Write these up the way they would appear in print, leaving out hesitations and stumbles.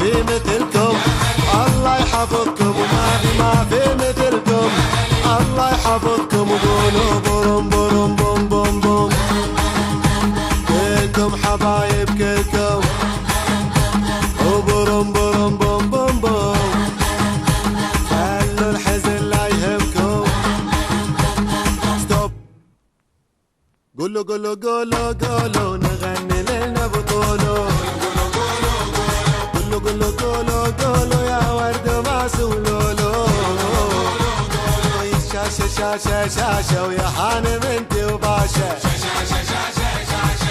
في مثلكم الله يحفظكم ما في مثلكم الله يحفظكم وقولوا برم برم بوم بوم بوم كلكم حبايب كلكم وبرم برم بوم بوم بوم خلوا الحزن لا يهمكم ستوب قولوا قولوا قولوا قولوا نغني لنا بطولوا قولوا قولوا قولوا قولوا يا ورد ما سولولو شاشة شاشة شاشة ويا حانم انتي وباشا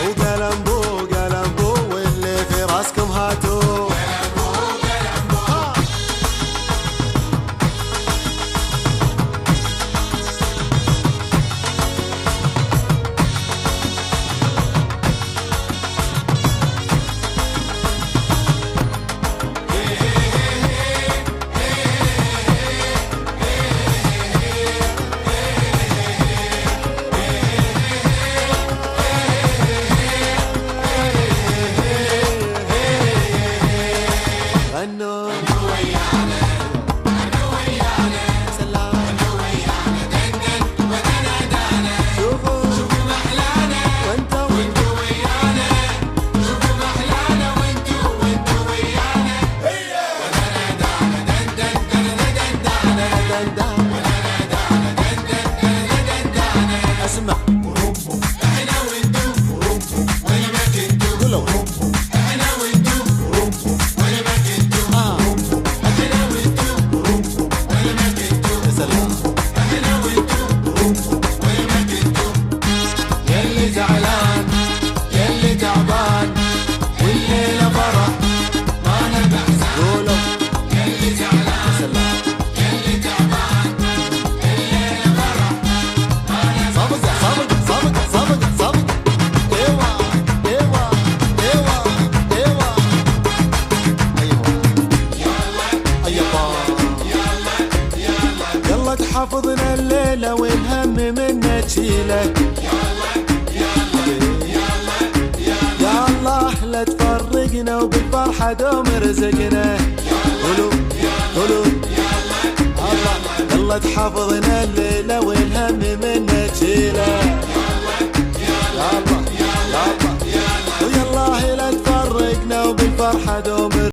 وقلمبو قلمبو واللي في راسكم هاتوا حافظنا الليلة والهم منا تشيله يا الله لا تفرقنا وبالفرحة دوم رزقنا قولوا قولوا الله يلا تحافظنا الليلة والهم منا تشيله يا الله يا الله ويا الله لا تفرقنا وبالفرحة دوم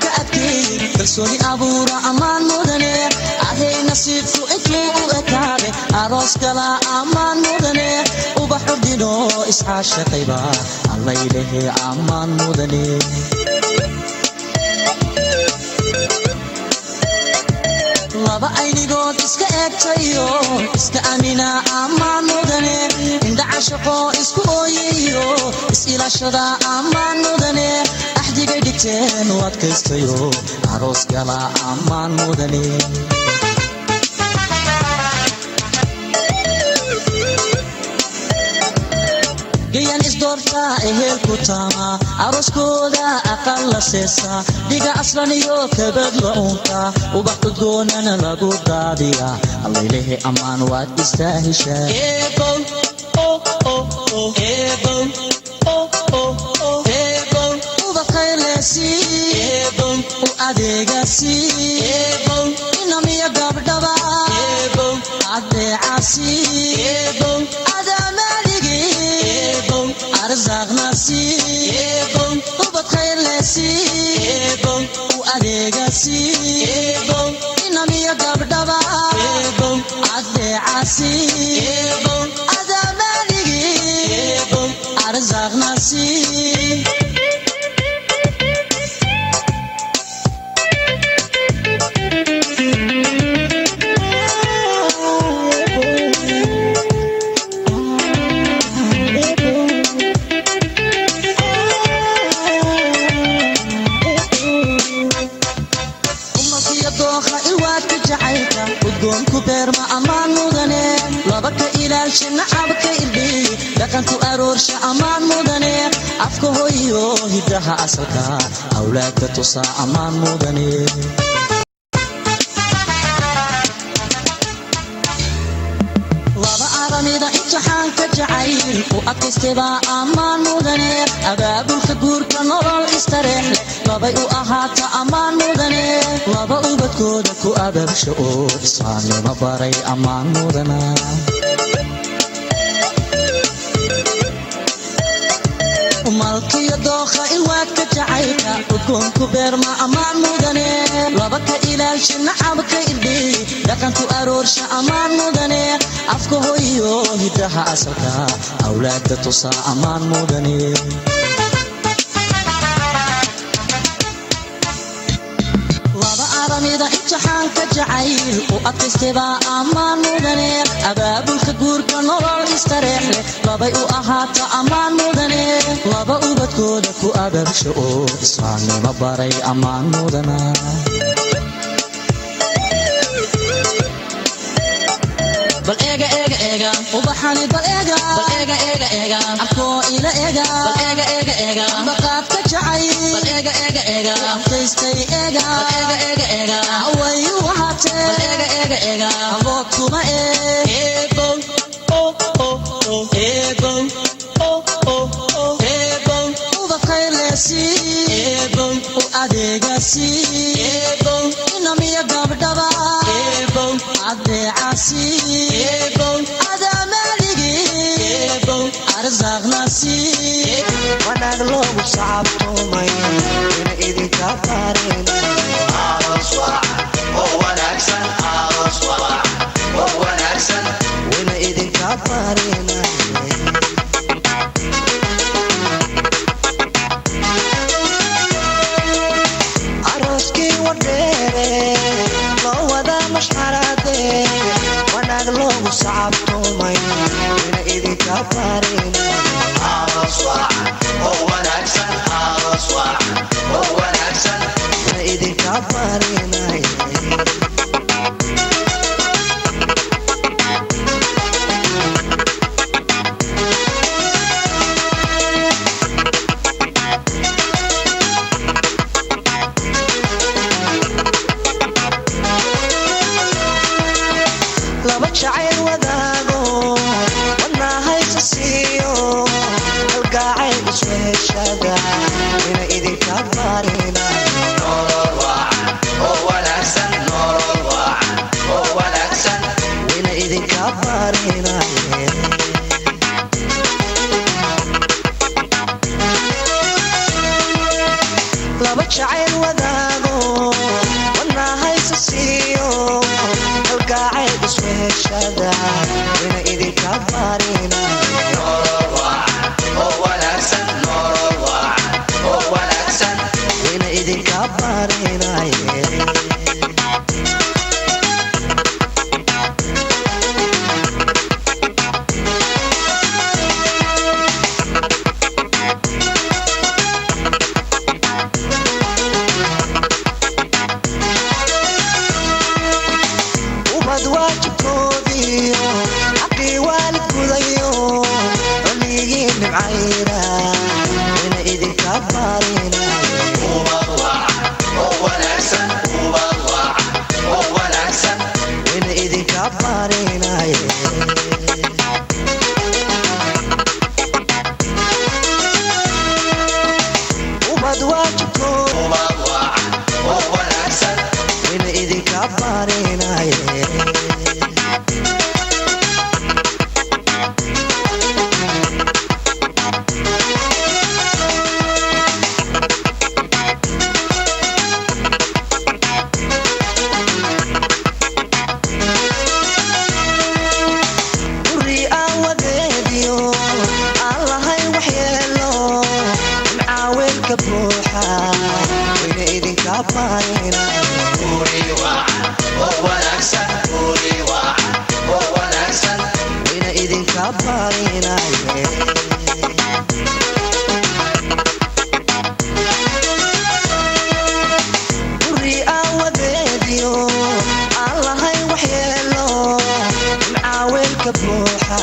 كأكيد كالسوني أبورا أمان مدني أهي نصيبتو إنتو أكابي أروس كلا أمان مدني وبحر دينو إسعى الشقيبة الله إليه أمان مدني laba aynigood iska eegtayo iska amina amaan mudane inda cashaqo isku ooyayo is-ilaashada amaan mudane axdigay dhigteen u adkaystayo aroos gala amaan mudane gayan isdoorta ehel ku taama aroskooda aqal la seesa dhiga aslan iyo kabad la unta ubax udgoonana lagu daadiya alla ilahi amaan waad istaahishaa eebow ubax khaylesi u adeegasi inamiya gabdhaba adeecasi أرزاقنا سيبون وبخير لسيبون وأديق سيبون إنامي يقب دبا عدي عسيبون أداماني جيبون أرزاقنا سيبون كبير ما أمان مدني لبك إلى الشنعبك إلبي لكنت أرورش أمان مدني أفكه هيو هدها أسلك أولاد تصا أمان مدني لبا أرميدا امتحان كجعيل وأكستبا أمان مدني أباب الخبور كنور الاستريح لبا أهات أمان مدني لبا أبدكود كو أباب شؤور إسلامي مباري أمان مدنا ومالكي دوخة الواد كجعيلك وتكون كبير ما أمان مدني لبك إلى الشنعبك إلبي لكنت أرورش أمان مدني أفكه هيو هدها أسلك أولاد تصا أمان مدني أرميدا امتحان كجعيل وأكستبا أمان مدني أباب الخبور كنور الاستريح لبا أهات أمان مدني لبا أبدكود كو أباب شؤور إسلامي مباري أمان مدنا بل إيجا وبحاني بل إيجا أكو إلى إيجا بقات كجعيل بل إيجا أمتيستي إيجا أوي وحاتي بل إيجا أبوكما إيبون وبخير لسي وأديقسي إنامي يقب دبا عدي عسي أدامالي أرزاقنا سي ونغلو صعبتومي من إذن كفارين أصوع هو الأحسن أصوع هو الأحسن وين إذن كفارين عروسكي وديري لو ودا مش حرادي ونغلو صعبتومي من إذن كفارين أصوع هو الأحسن أصوع هو الأحسن إذن كفارين لبا شعير وداغو وانا هايس السيو القاعد اسمه الشدع من إذن كفارين نور الوعد هو baarina nolol wacan oo wanaagsan nolol wacan oo wanaagsan wayna idinka baarinaye ubad waajibkoodiyo xaqii waalid gudayo weligiin nimcayra wayna idinka baarinaye ubad wacan oo wanaagsan ubad wacan oo wanaagsan wayna idinka baarinaye ubad waajibkood ubad wacan oo wanaagsan wayna idinka baarinaye guri aawadeediyo aan lahayn waxyeelo nimcaaweelka buuxa wayna idinka baarinaye guri wacan oo wanaagsan guri wacan oo wanaagsan wayna idinka baarinaye guri aawadeediyo aan lahayn waxyeelo nimcaaweelka buuxa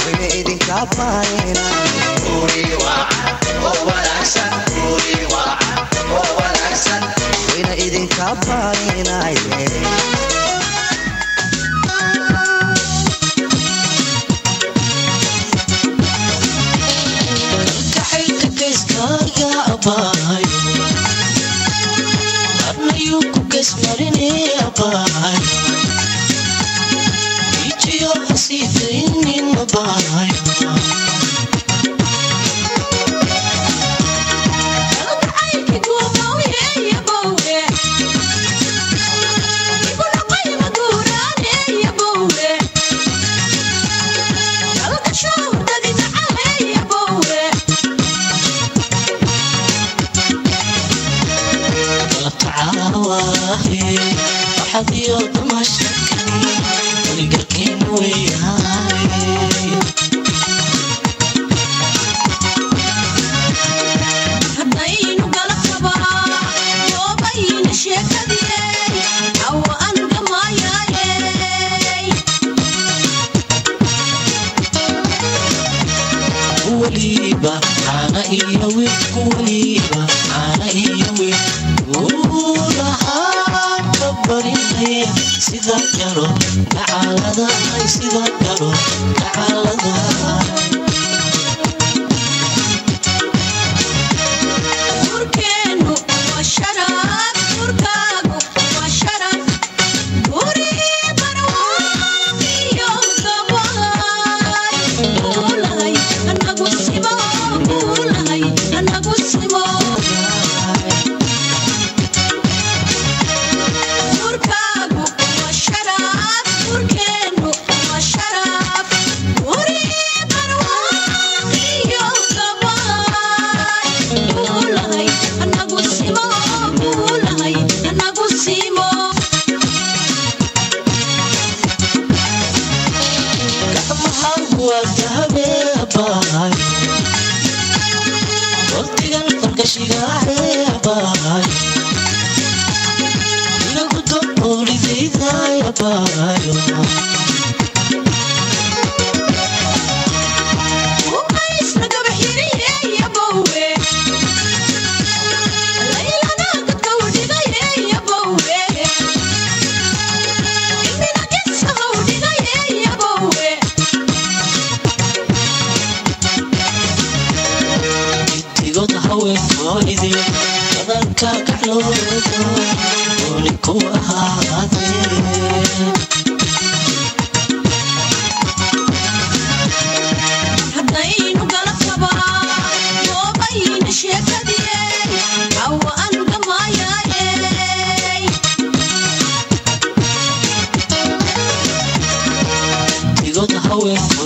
wayna idinka baarinaye guri wacan oo wanaagsan guri wacan oo wanaagsan wayna idinka baarinaye kaxaylka geeskaaga abaay arnayuu ku geesmarinee abaay ijiyo hasiifaynin abaay waxadiyo damashakani weligarkeen weyahay haddaynu gala qabaa goobayna sheekadiyey awa an gamaayayey weliba caana iyo wiilku weliba caana iyo wiil guulahaa ka barinaya sida garo gacalada sida garo gacalada gurkeenu waa sharaf gurkaagu waa sharaf guri barwaaqiyo gabaay guulahay anagu simo guulahay anagu simo gurkaagu waa sharaf gurkeenu waa sharaf guri barwaaqiyo gabaay guulahay anagu simo guulahay anagu simo gacmahan waa dahabee abaay waqtigan fargashigaahee abaay inagu doqoolidayday abaayo uqaysna gabaxiriyey abowe laylana dadka udhigayey abowe imina gesaha udhigayey abowe itigod haweenkoolide badanka kacloodo ooli ku ahaadee haddaynu gala qabaa goobayna sheekadiyey awa an gamaayayey igod haweenko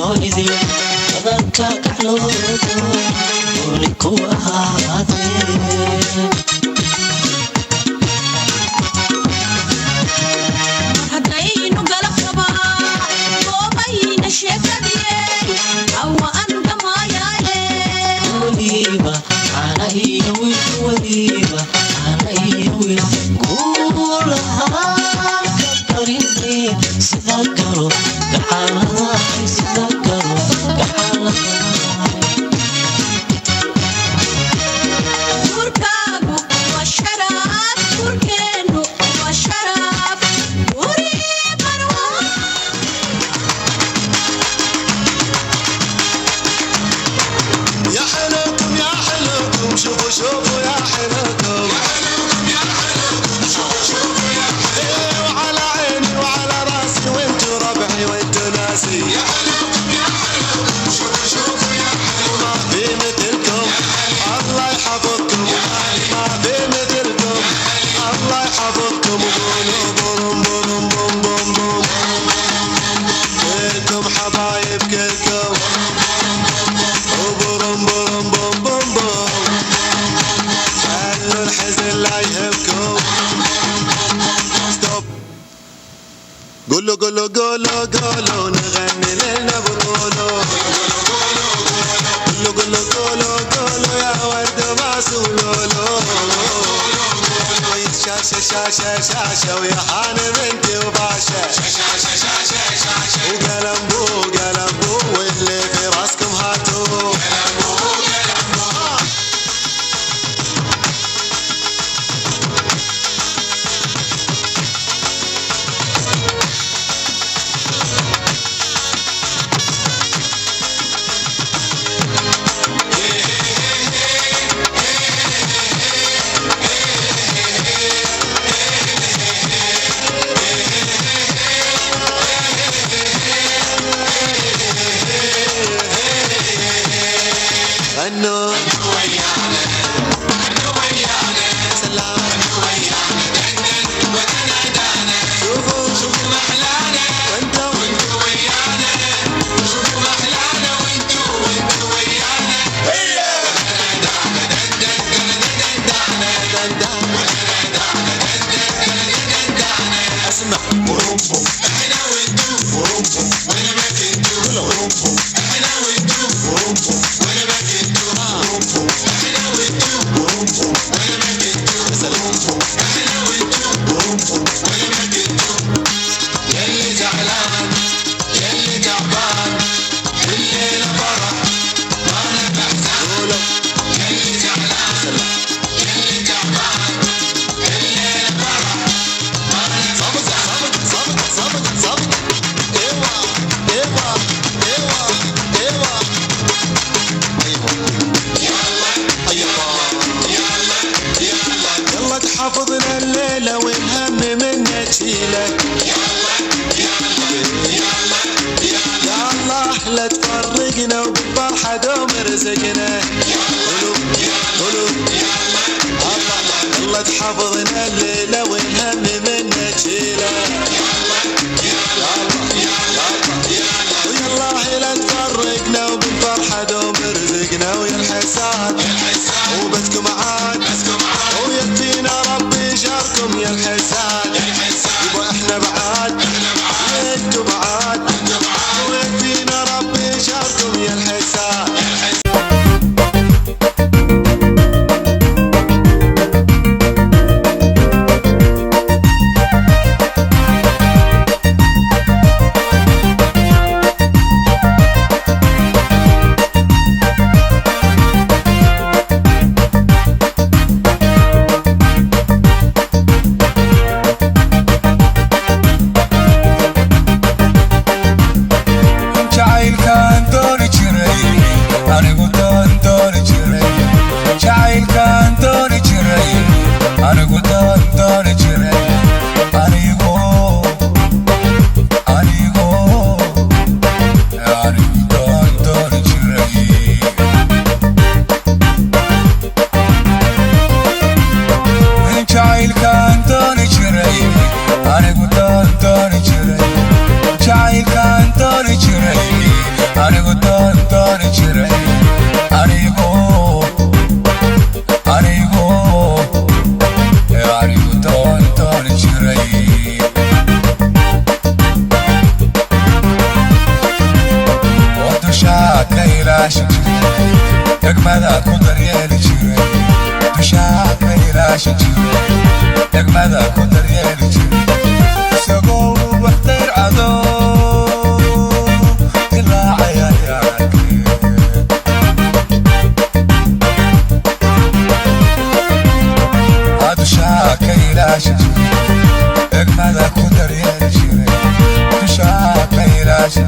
حافظنا الليلة والهم منا تشيلك يا الله لا تفرقنا وبالفرحة دوم رزقنا قولوا الله تحافظنا الليلة والهم منا تشيلك ويا الله لا تفرقنا وبالفرحة دوم رزقنا ويا الحساد وبسكم عاد ويكفينا ربي شركم يا الحساد يبا احنا بعاد انتو بعاد ويكفينا ربي شركم يا الحساد Child can't turn it, ilaashan jiray degmada ku daryeeli jiray isagoo waxtayr cado dilaacaya yaarkii adushaa ka ilaashan jiray degmada ku daryeeli jiray dushaa ka ilaashan